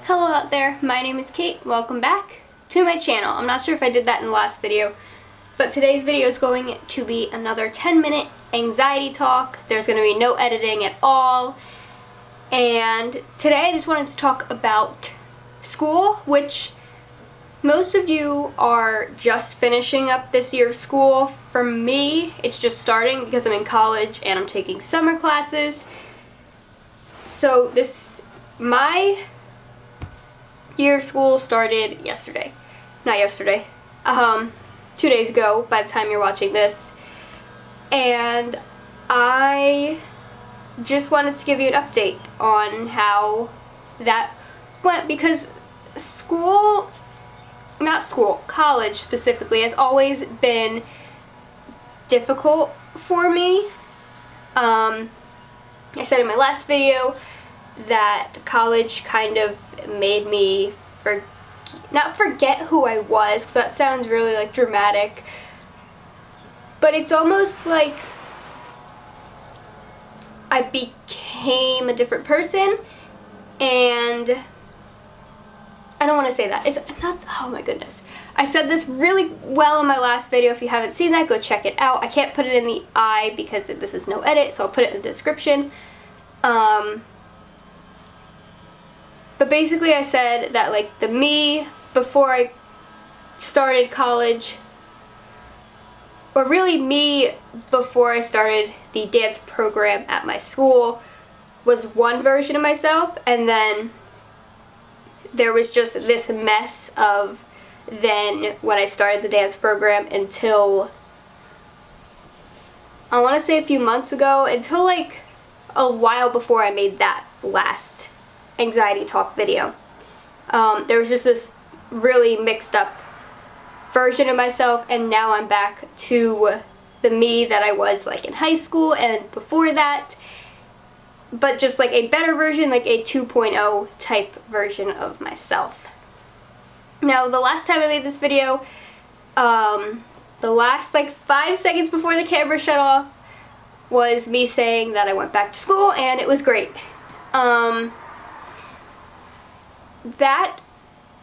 Hello out there, my name is Caitt. Welcome back to my channel. I'm not sure if I did that in the last video, but today's video is going to be another 10-minute anxiety talk. There's going to be no editing at all. And today I just wanted to talk about school, which most of you are just finishing up this year of school. For me, it's just starting because I'm in college and I'm taking summer classes. So my year of school started yesterday. Not yesterday. 2 days ago by the time you're watching this. And I just wanted to give you an update on how that went, because college specifically has always been difficult for me. I said in my last video that college kind of made me not forget who I was, because that sounds really like dramatic, but it's almost like I became a different person. And I don't want to say that. It's not, oh my goodness. I said this really well in my last video. If you haven't seen that, go check it out. I can't put it in the eye because this is no edit, so I'll put it in the description. But basically I said that like the me before I started college, or really me before I started the dance program at my school, was one version of myself, and then there was just this mess of then when I started the dance program until, I want to say a few months ago, until like a while before I made that last anxiety talk video. There was just this really mixed up version of myself, and now I'm back to the me that I was like in high school and before that, but just like a better version, like a 2.0 type version of myself. Now, the last time I made this video, the last like 5 seconds before the camera shut off was me saying that I went back to school and it was great. That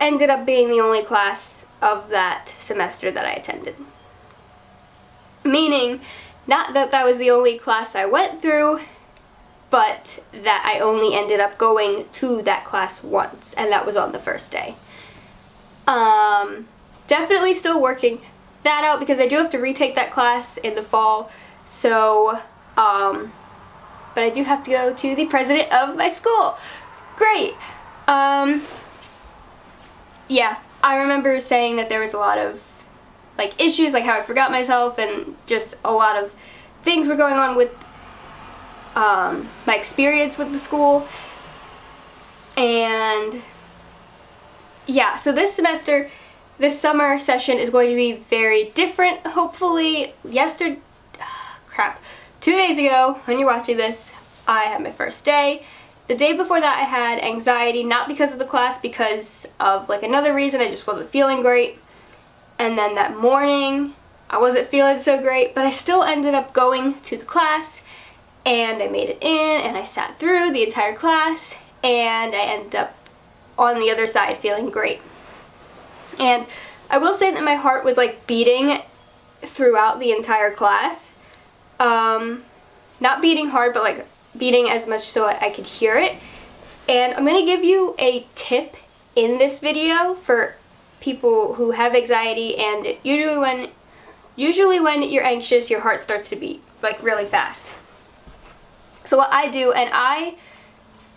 ended up being the only class of that semester that I attended. Meaning, not that that was the only class I went through, but that I only ended up going to that class once, and that was on the first day. Definitely still working that out because I do have to retake that class in the fall, so, but I do have to go to the president of my school. Great! Yeah, I remember saying that there was a lot of like issues, like how I forgot myself, and just a lot of things were going on with my experience with the school. And yeah, so this semester, this summer session is going to be very different. Hopefully, 2 days ago, when you're watching this, I had my first day. The day before that I had anxiety, not because of the class, because of like another reason. I just wasn't feeling great. And then that morning I wasn't feeling so great, but I still ended up going to the class, and I made it in, and I sat through the entire class, and I ended up on the other side feeling great. And I will say that my heart was like beating throughout the entire class. Not beating hard, but like beating as much so I could hear it. And I'm going to give you a tip in this video for people who have anxiety, and usually when you're anxious, your heart starts to beat like really fast. So what I do, and I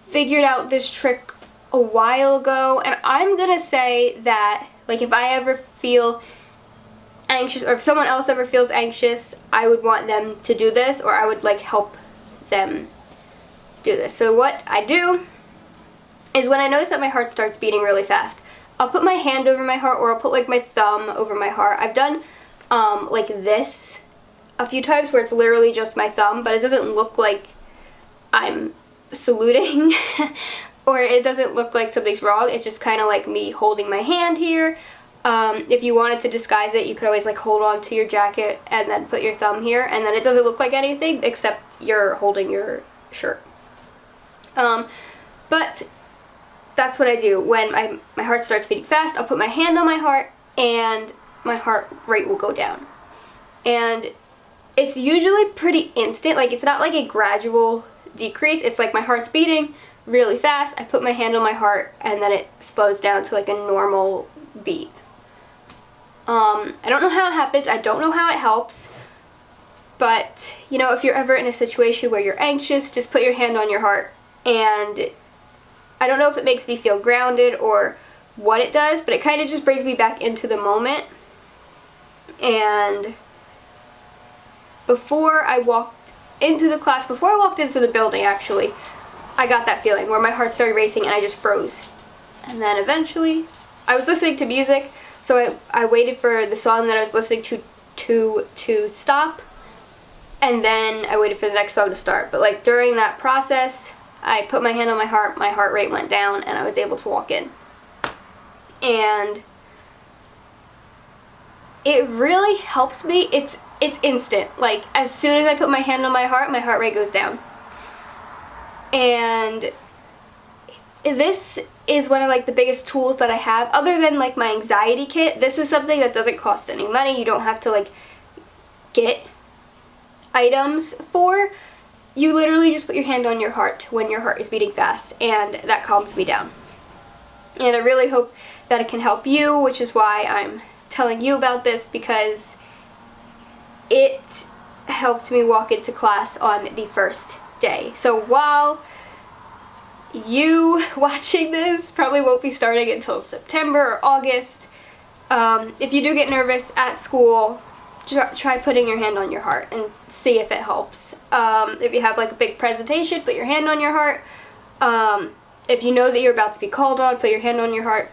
figured out this trick a while ago, and I'm going to say that like if I ever feel anxious, or if someone else ever feels anxious, I would want them to do this, or I would like help them do this. So what I do is when I notice that my heart starts beating really fast, I'll put my hand over my heart, or I'll put like my thumb over my heart. I've done like this a few times where it's literally just my thumb, but it doesn't look like I'm saluting or it doesn't look like something's wrong. It's just kind of like me holding my hand here. If you wanted to disguise it, you could always like hold on to your jacket and then put your thumb here, and then it doesn't look like anything except you're holding your shirt. But that's what I do. When my heart starts beating fast, I'll put my hand on my heart and my heart rate will go down. And it's usually pretty instant. Like, it's not like a gradual decrease. It's like my heart's beating really fast. I put my hand on my heart and then it slows down to like a normal beat. I don't know how it happens. I don't know how it helps. But, you know, if you're ever in a situation where you're anxious, just put your hand on your heart. And I don't know if it makes me feel grounded or what it does, but it kind of just brings me back into the moment. And before I walked into the class, before I walked into the building actually, I got that feeling where my heart started racing and I just froze. And then eventually, I was listening to music, so I waited for the song that I was listening to stop, and then I waited for the next song to start. But like during that process, I put my hand on my heart rate went down, and I was able to walk in. And it really helps me. It's instant. Like, as soon as I put my hand on my heart rate goes down. And this is one of like the biggest tools that I have, other than like my anxiety kit. This is something that doesn't cost any money. You don't have to like get items for. You literally just put your hand on your heart when your heart is beating fast, and that calms me down. And I really hope that it can help you, which is why I'm telling you about this, because it helped me walk into class on the first day. So while you watching this probably won't be starting until September or August, if you do get nervous at school, try putting your hand on your heart and see if it helps. If you have like a big presentation, put your hand on your heart. If you know that you're about to be called on, put your hand on your heart.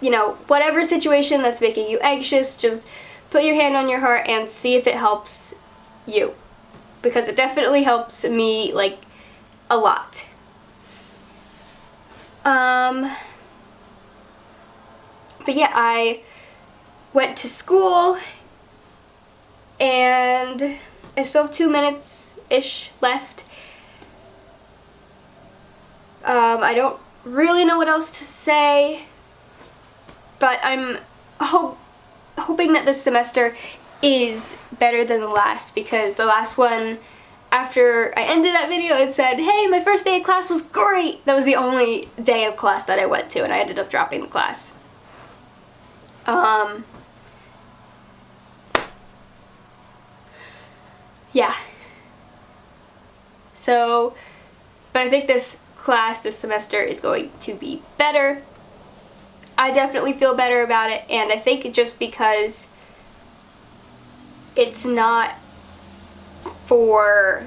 You know, whatever situation that's making you anxious, just put your hand on your heart and see if it helps you. Because it definitely helps me, like, a lot. But yeah, I went to school, and I still have 2 minutes-ish left. I don't really know what else to say, but I'm hoping that this semester is better than the last, because the last one, after I ended that video, it said, hey, my first day of class was great. That was the only day of class that I went to, and I ended up dropping the class. Yeah. So, but I think this class this semester is going to be better. I definitely feel better about it, and I think just because it's not for,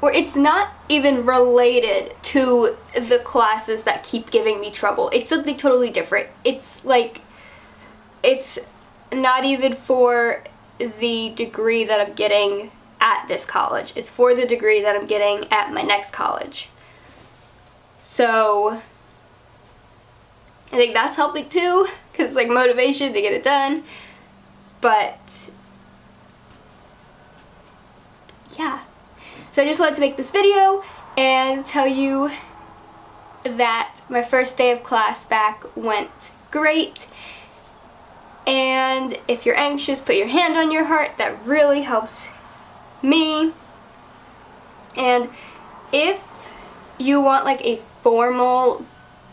or it's not even related to the classes that keep giving me trouble. It's something totally different. It's like, it's not even for the degree that I'm getting at this college. It's for the degree that I'm getting at my next college. So I think that's helping too, because it's like motivation to get it done. But yeah, so I just wanted to make this video and tell you that my first day of class back went great. And if you're anxious, put your hand on your heart. That really helps me. And if you want like a formal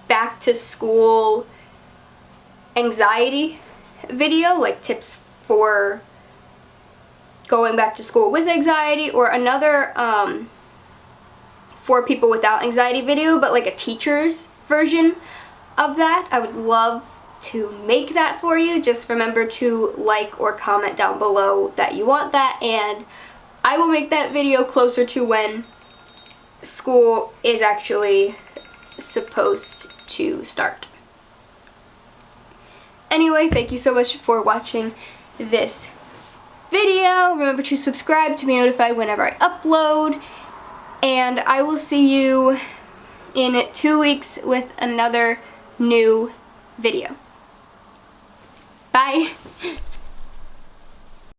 back to school anxiety video, like tips for going back to school with anxiety, or another for people without anxiety video, but like a teacher's version of that, I would love to make that for you. Just remember to like or comment down below that you want that, and I will make that video closer to when school is actually supposed to start. Anyway, thank you so much for watching this video. Remember to subscribe to be notified whenever I upload, and I will see you in 2 weeks with another new video. Bye!